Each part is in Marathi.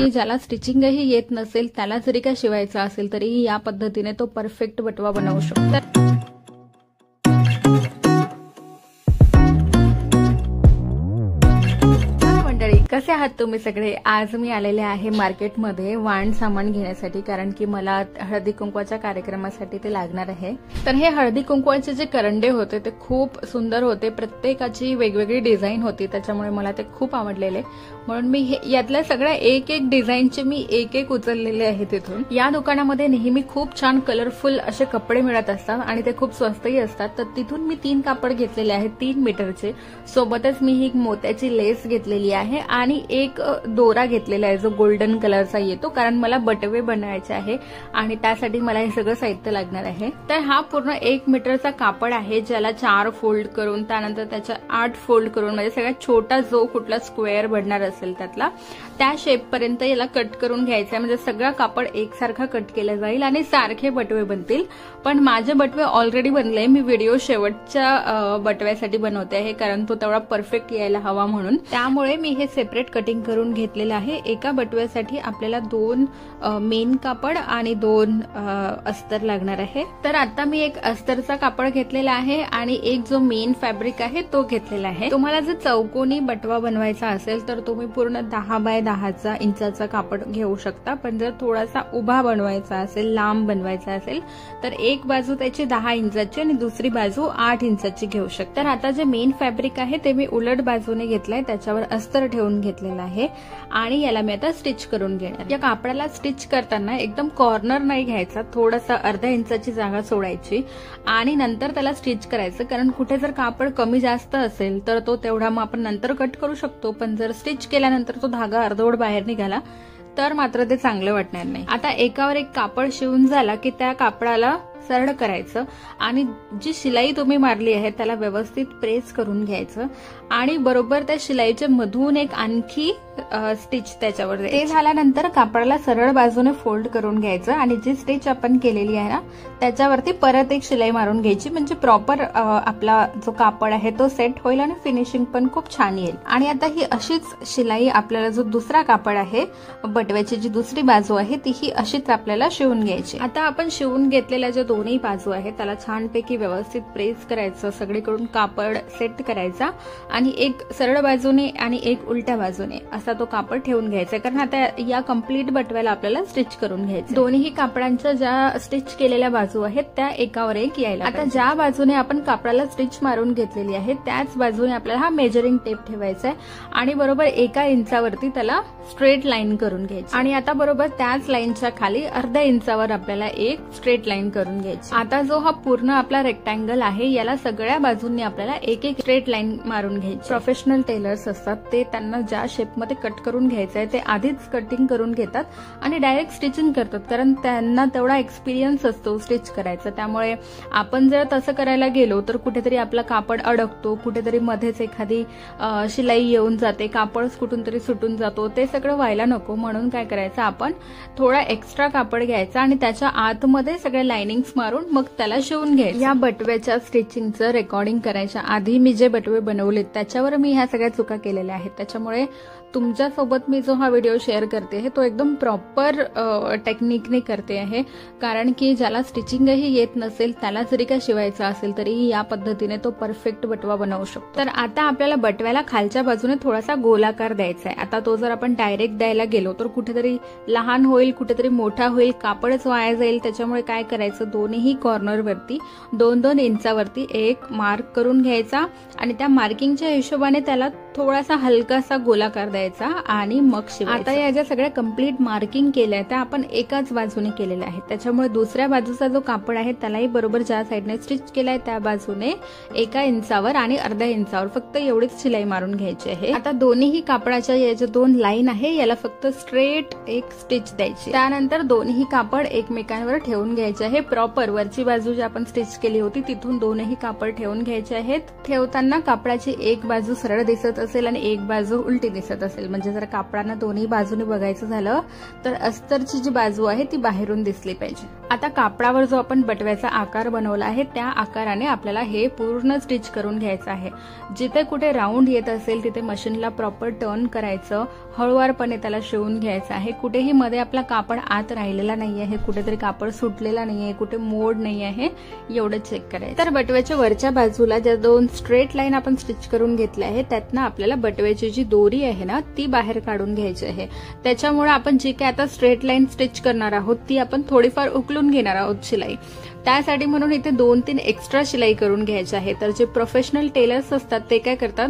की ज्याला स्टिचिंगही येत नसेल त्याला जरी का शिवायचा असेल तरी या पद्धतीने तो परफेक्ट बटवा बनवू शकतो। कसे आहात तुम्ही सगळे? आज मी आलेले आहे मार्केटमध्ये वाण सामान घेण्यासाठी, कारण की मला हळदी कुंकवाच्या कार्यक्रमासाठी ते लागणार आहे। तर हे हळदी कुंकवाचे जे करंडे होते ते खूप सुंदर होते, प्रत्येकाची वेगवेगळी डिझाईन होती, त्याच्यामुळे मला ते खूप आवडलेले। म्हणून मी यातल्या सगळ्या एक एक डिझाईनचे मी एक एक उचललेले आहे तिथून। या दुकानामध्ये नेहमी खूप छान कलरफुल असे कपडे मिळत असतात आणि ते खूप स्वस्तही असतात। तर तिथून मी 3 कापड घेतलेले आहेत 3 मीटरचे, सोबतच मी ही मोत्याची लेस घेतलेली आहे आणि एक दोरा घेतलेला आहे जो गोल्डन कलरचा येतो, कारण मला बटवे बनवायचे आहे आणि त्यासाठी मला हे सगळं साहित्य लागणार आहे। तर हा पूर्ण 1 मीटरचा कापड आहे, ज्याला 4 फोल्ड करून त्यानंतर त्याच्या 8 फोल्ड करून म्हणजे सगळ्यात छोटा जो कुठला स्क्वेअर बनणार असेल त्यातला त्या शेप पर्यंत याला कट करून घ्यायचं आहे। म्हणजे सगळा कापड एकसारखा कट केला जाईल आणि सारखे बटवे बनतील। पण माझे बटवे ऑलरेडी बनले, मी व्हिडिओ शेवटच्या बटव्यासाठी बनवते आहे, कारण तो तेवढा परफेक्ट यायला हवा म्हणून। त्यामुळे मी हे सेपरेट कटिंग करून घेतलेलं आहे। एका बटव्यासाठी आपल्याला 2 मेन कापड आणि 2 अस्तर लागणार आहे। तर आता मी एक अस्तरचा कापड घेतलेला आहे आणि एक जो मेन फॅब्रिक आहे तो घेतलेला आहे। तुम्हाला जर चौकोनी बटवा बनवायचा असेल तर तुम्ही पूर्ण 10 बाय 10 इंचाचा कापड घेऊ शकता, पण जर थोडासा उभा बनवायचा असेल, लांब बनवायचा असेल तर एक बाजू त्याची 10 इंचाची आणि दुसरी बाजू 8 इंचाची घेऊ शकता। तर आता जे मेन फॅब्रिक आहे ते मी उलट बाजूने घेतलंय, त्याच्यावर अस्तर ठेवून घेतलेला आहे आणि याला मी आता स्टिच करून घेणार। या कापडाला स्टिच करताना एकदम कॉर्नर नाही घ्यायचा, थोडासा अर्धा इंचाची जागा सोडायची आणि नंतर त्याला स्टिच करायचं, कारण कुठे जर कापड कमी जास्त असेल तर तो तेवढा मग आपण नंतर कट करू शकतो, पण जर स्टिच केल्यानंतर तो धागा अर्धवट बाहेर निघाला तर मात्र ते चांगलं वाटणार नाही। आता एकावर एक कापड शिवून झाला की त्या कापडाला सरळ करायचं आणि जी शिलाई तुम्ही मारली आहे त्याला व्यवस्थित प्रेस करून घ्यायचं आणि बरोबर त्या शिलाईच्या मधून एक आणखी स्टिच त्याच्यावर ते झाल्यानंतर कापडाला सरळ बाजूने फोल्ड करून घ्यायचं आणि जी स्टिच आपण केलेली आहे ना त्याच्यावरती परत एक शिलाई मारून घ्यायची, म्हणजे प्रॉपर आपला जो कापड आहे तो सेट होईल आणि फिनिशिंग पण खूप छान येईल। आणि आता ही अशीच शिलाई आपल्याला जो दुसरा कापड आहे बटव्याची जी दुसरी बाजू आहे ती ही अशीच आपल्याला शिवून घ्यायची। आता आपण शिवून घेतलेल्या ज्या दोन्ही बाजू आहे त्याला छानपैकी व्यवस्थित प्रेस करायचं, सगळीकडून कापड सेट करायचा आणि एक सरळ बाजूने आणि एक उलट्या बाजूने असा तो कापड ठेवून घ्यायचा, कारण आता या कंप्लीट बटव्याला आपल्याला स्टिच करून घ्यायचं। दोन्ही कापडांच्या ज्या स्टिच केलेल्या बाजू आहेत त्या एकावर एक यायला। आता ज्या बाजूने आपण कापडाला स्टिच मारून घेतलेली आहे त्याच बाजूने आपल्याला हा मेजरिंग टेप ठेवायचा आहे आणि बरोबर 1 इंचावरती त्याला स्ट्रेट लाईन करून घ्यायची आणि आता बरोबर त्याच लाईनच्या खाली अर्ध्या इंचावर आपल्याला एक स्ट्रेट लाईन करून घ्यायची। आता जो हा पूर्ण आपला रेक्टँगल आहे याला सगळ्या बाजूंनी आपल्याला एक एक स्ट्रेट लाईन मारून घ्यायची। प्रोफेशनल टेलर्स असतात ते त्यांना ज्या शेपमध्ये कट करून घ्यायचं आहे ते आधीच कटिंग करून घेतात आणि डायरेक्ट स्टिचिंग करतात, कारण त्यांना तेवढा एक्सपिरियन्स असतो स्टिच करायचा। त्यामुळे आपण जर तसं करायला गेलो तर कुठेतरी आपला कापड अडकतो, कुठेतरी मध्येच एखादी शिलाई येऊन जाते, कापडच कुठून तरी सुटून जातो, ते सगळं व्हायला नको। म्हणून काय करायचं, आपण थोडा एक्स्ट्रा कापड घ्यायचा आणि त्याच्या आतमध्ये सगळे लाइनिंग्स मारून मग त्याला शिवून घ्यायचं। या बटव्याच्या स्टिचिंगचं रेकॉर्डिंग करायच्या आधी मी जे बटवे बनवलेत त्याच्यावर मी ह्या सगळ्या चुका केलेल्या आहेत, त्याच्यामुळे तुमच्यासोबत मी जो हा व्हिडिओ शेअर करते आहे तो एकदम प्रॉपर टेक्निकने करते आहे, कारण की ज्याला स्टिचिंगही येत नसेल त्याला जरी का शिवायचा असेल तरी या पद्धतीने तो परफेक्ट बटवा बनवू शकतो। तर आता आपल्याला बटव्याला खालच्या बाजूने थोडासा गोलाकार द्यायचा आहे। आता तो जर आपण डायरेक्ट द्यायला गेलो तर कुठेतरी लहान होईल, कुठेतरी मोठा होईल, कापडच वाया जाईल। त्याच्यामुळे काय करायचं, दोन्ही कॉर्नरवरती 2-2 इंचावरती एक मार्क करून घ्यायचा आणि त्या मार्किंगच्या हिशोबाने त्याला थोडासा हलकासा गोलाकार द्यायचा आणि मग शिवायचं। आता या ज्या सगळ्या कंप्लीट मार्किंग केल्या त्या आपण एकाच बाजूने केलेल्या आहेत, त्याच्यामुळे दुसऱ्या बाजूचा जो कापड आहे त्यालाही बरोबर ज्या साईडने स्टिच केलाय त्या बाजूने 1 इंचावर आणि अर्ध्या इंचावर फक्त एवढीच शिलाई मारून घ्यायची आहे। आता दोन्ही कापडाच्या या ज्या 2 लाईन आहे याला फक्त स्ट्रेट एक स्टिच द्यायची, त्यानंतर दोन्ही कापड एकमेकांवर ठेवून घ्यायचे आहे। प्रॉपर वरची बाजू जी आपण स्टिच केली होती तिथून दोन्ही कापड ठेवून घ्यायचे आहेत। ठेवताना कापडाची एक बाजू सरळ दिसत असेल आणि एक बाजू उलटी दिसत असेल, म्हणजे जर कापडांना दोन्ही बाजूने बघायचं झालं तर अस्तरची जी बाजू आहे ती बाहेरून दिसली पाहिजे. आता कापडावर जो आपण बटव्याचा आकार बनवला आहे त्या आकाराने आपल्याला हे पूर्ण स्टिच करून घ्यायचं आहे. जिथे कुठे राऊंड येत असेल तिथे मशीनला प्रॉपर टर्न करायचं, हळूवारपणे त्याला शिवून घ्यायचं आहे. कुठेही मध्ये आपला कापड आत राहिलेला नाही आहे, कुठेतरी कापड सुटलेला नाही आहे, कुठे मोड नाही आहे, एवढं चेक करायचं. तर बटव्याच्या वरच्या बाजूला ज्या 2 स्ट्रेट लाईन आपण स्टिच करून घेतल्या आहे त्यातनं आपल्याला बटव्याची जी दोरी आहे ना ती बाहेर काढून घ्यायची आहे. त्याच्यामुळे आपण जी काय आता स्ट्रेट लाईन स्टिच करणार आहोत ती आपण थोडीफार उकलून घेणार आहोत शिलाई. त्यासाठी म्हणून इथे 2-3 एक्स्ट्रा शिलाई करून घ्यायची आहे. तर जे प्रोफेशनल टेलर्स असतात ते काय करतात,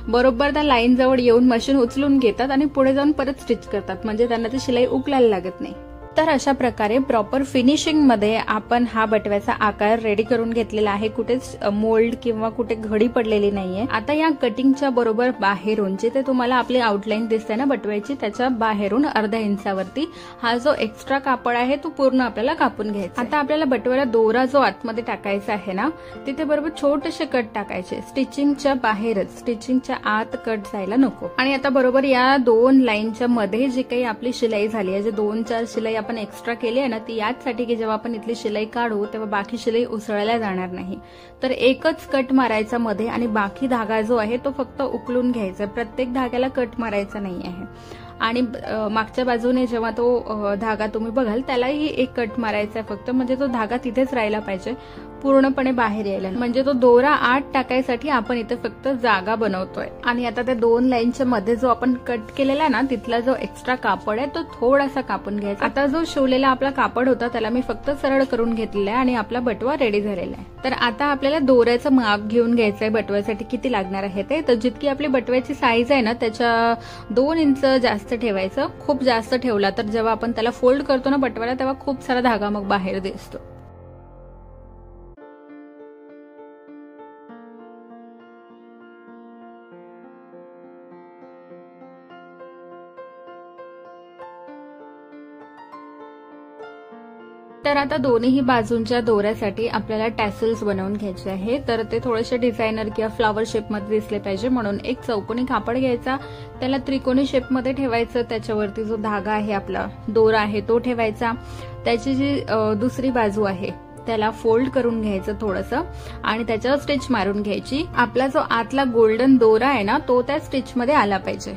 बरोबर त्या लाईन जवळ येऊन मशीन उचलून घेतात आणि पुढे जाऊन परत स्टिच करतात, म्हणजे त्यांना ती शिलाई उकलायला लागत नाही. तर अशा प्रकारे प्रॉपर फिनिशिंग मध्ये आपण हा बटव्याचा आकार रेडी करून घेतलेला आहे. कुठेच मोल्ड किंवा कुठे घडी पडलेली नाहीये. आता या कटिंगच्या बरोबर बाहेरून जिथे तुम्हाला आपली आउटलाईन दिसते ना बटव्याची त्याच्या बाहेरून अर्धा इंचावरती हा जो एक्स्ट्रा कापड आहे तो पूर्ण आपल्याला कापून घ्यायचा. आता आपल्याला बटव्याला दोरा जो आतमध्ये टाकायचा आहे ना तिथे बरोबर छोटेसे कट टाकायचे, स्टिचिंगच्या बाहेरच, स्टिचिंगच्या आत कट जायला नको. आणि आता बरोबर या 2 लाईनच्या मध्ये जी काही आपली शिलाई झाली आहे, जे 2-4 शिलाई आपण एक्स्ट्रा केली आहे ना ती याचसाठी की जेव्हा आपण इथली शिलाई काढू तेव्हा बाकी शिलाई उसळल्या जाणार नाही. तर एकच कट मारायचा मध्ये आणि बाकी धागा जो आहे तो फक्त उकलून घ्यायचा. प्रत्येक धाग्याला कट मारायचा नाही आहे. आणि मागच्या बाजूने जेव्हा तो धागा तुम्ही बघाल त्यालाही एक कट मारायचा आहे फक्त, म्हणजे तो धागा तिथेच राहिला पाहिजे, पूर्णपणे बाहेर यायला. म्हणजे तो दोरा आत टाकायसाठी आपण इथे फक्त जागा बनवतोय. आणि आता त्या 2 लाईनच्या मध्ये जो आपण कट केलेला ना तिथला जो एक्स्ट्रा कापड आहे तो थोडासा कापून घ्यायचा. आता जो शिवलेला आपला कापड होता त्याला मी फक्त सरळ करून घेतलेला आहे आणि आपला बटवा रेडी झालेला आहे. तर आता आपल्याला दोऱ्याचं माप घेऊन घ्यायचं आहे बटव्यासाठी किती लागणार आहे ते. तर जितकी आपली बटव्याची साईज आहे ना त्याच्या 2 इंच जास्त ठेवायचं. खूप जास्त ठेवला तर जेव्हा आपण त्याला फोल्ड करतो ना बटव्याला तेव्हा खूप सारा धागा मग बाहेर दिसतो. तर आता दोन्ही बाजूंच्या दोऱ्यासाठी आपल्याला टॅसल्स बनवून घ्यायचे आहे. तर ते थोडेसे डिझायनर किंवा फ्लॉवर शेपमध्ये दिसले पाहिजे म्हणून एक चौकोनी कापड घ्यायचा, त्याला त्रिकोणी शेपमध्ये ठेवायचं. त्याच्यावरती जो धागा आहे आपला दोरा आहे तो ठेवायचा. त्याची जी दुसरी बाजू आहे त्याला फोल्ड करून घ्यायचं थोडंसं आणि त्याच्यावर स्टिच मारून घ्यायची. आपला जो आतला गोल्डन दोरा आहे ना तो त्या स्टिचमध्ये आला पाहिजे.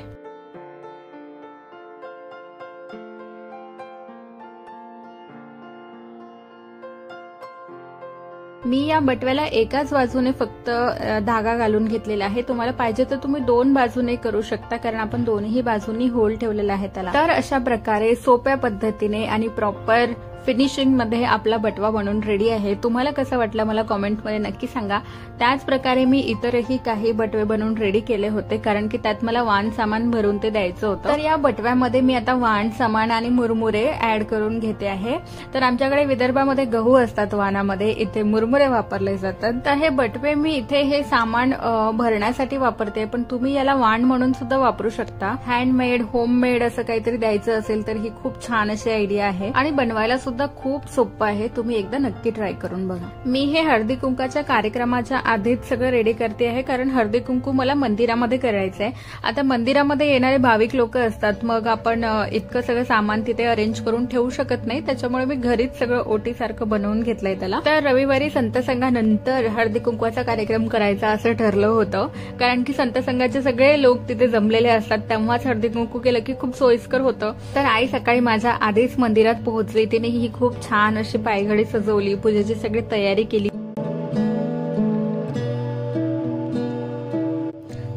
मी या बटव्याला एकाच बाजूने फक्त धागा घालून घेतलेला आहे. तुम्हाला पाहिजे तर तुम्ही 2 बाजूने करू शकता कारण आपण दोन्ही बाजूंनी होल ठेवलेला आहे त्याला. तर अशा प्रकारे सोप्या पद्धतीने आणि प्रॉपर फिनिशिंग मध्ये आपला बटवा बनवून रेडी आहे. तुम्हाला कसं वाटलं मला कॉमेंटमध्ये नक्की सांगा. त्याच प्रकारे मी इतरही काही बटवे बनवून रेडी केले होते कारण की त्यात मला वाण सामान भरून ते द्यायचं होतं. तर या बटव्यामध्ये मी आता वाण सामान आणि मुरमुरे ऍड करून घेते आहे. तर आमच्याकडे विदर्भामध्ये गहू असतात वाणामध्ये, इथे मुरमुरे वापरले जातात. तर हे बटवे मी इथे हे सामान भरण्यासाठी वापरते, पण तुम्ही याला वाण म्हणून सुद्धा वापरू शकता. हँडमेड, होममेड असं काहीतरी द्यायचं असेल तर ही खूप छान अशी आयडिया आहे आणि बनवायला सुद्धा खूप सोपं आहे. तुम्ही एकदा नक्की ट्राय करून बघा. मी हे हळदी कुंकाच्या कार्यक्रमाच्या आधीच सगळं रेडी करते आहे कारण हळदी कुंकू मला मंदिरामध्ये करायचंय. आता मंदिरामध्ये येणारे भाविक लोक असतात, मग आपण इतकं सगळं सामान तिथे अरेंज करून ठेवू शकत नाही, त्याच्यामुळे मी घरीच सगळं ओटीसारखं बनवून घेतलंय त्याला. तर रविवारी संत संघानंतर हळदी कुंकवाचा कार्यक्रम करायचा असं ठरलं होतं कारण की संत संघाचे सगळे लोक तिथे जमलेले असतात, तेव्हाच हळदी कुंकू केलं की खूप सोयीस्कर होतं. तर आई सकाळी माझ्या आधीच मंदिरात पोहोचली. तिने ही खूप छान अशी पायघडी सजवली, पूजेची सगळी तयारी केली.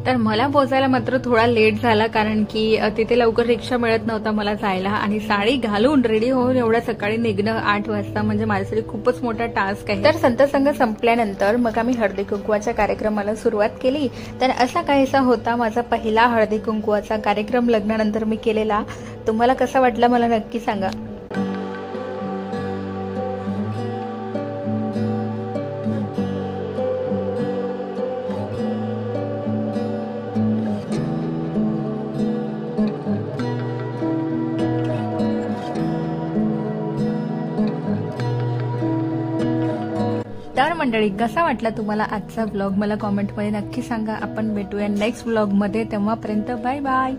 तर मला पोहोचायला मात्र थोडा लेट झाला कारण की तिथे लवकर रिक्षा मिळत नव्हता मला जायला आणि साडी घालून रेडी होऊन एवढ्या सकाळी निघणं 8 वाजता म्हणजे माझ्यासाठी खूपच मोठा टास्क आहे. तर संत संघ संपल्यानंतर मग आम्ही हळदी कुंकवाच्या कार्यक्रमाला सुरुवात केली. तर असा काहीसा होता माझा पहिला हळदी कुंकवाचा कार्यक्रम लग्नानंतर मी केलेला. तुम्हाला कसा वाटला मला नक्की सांगा. तर मंडळी कसा वाटला तुम्हाला आजचा व्लॉग मला कॉमेंटमध्ये नक्की सांगा. आपण भेटूया नेक्स्ट व्लॉग मध्ये, तेव्हापर्यंत बाय बाय.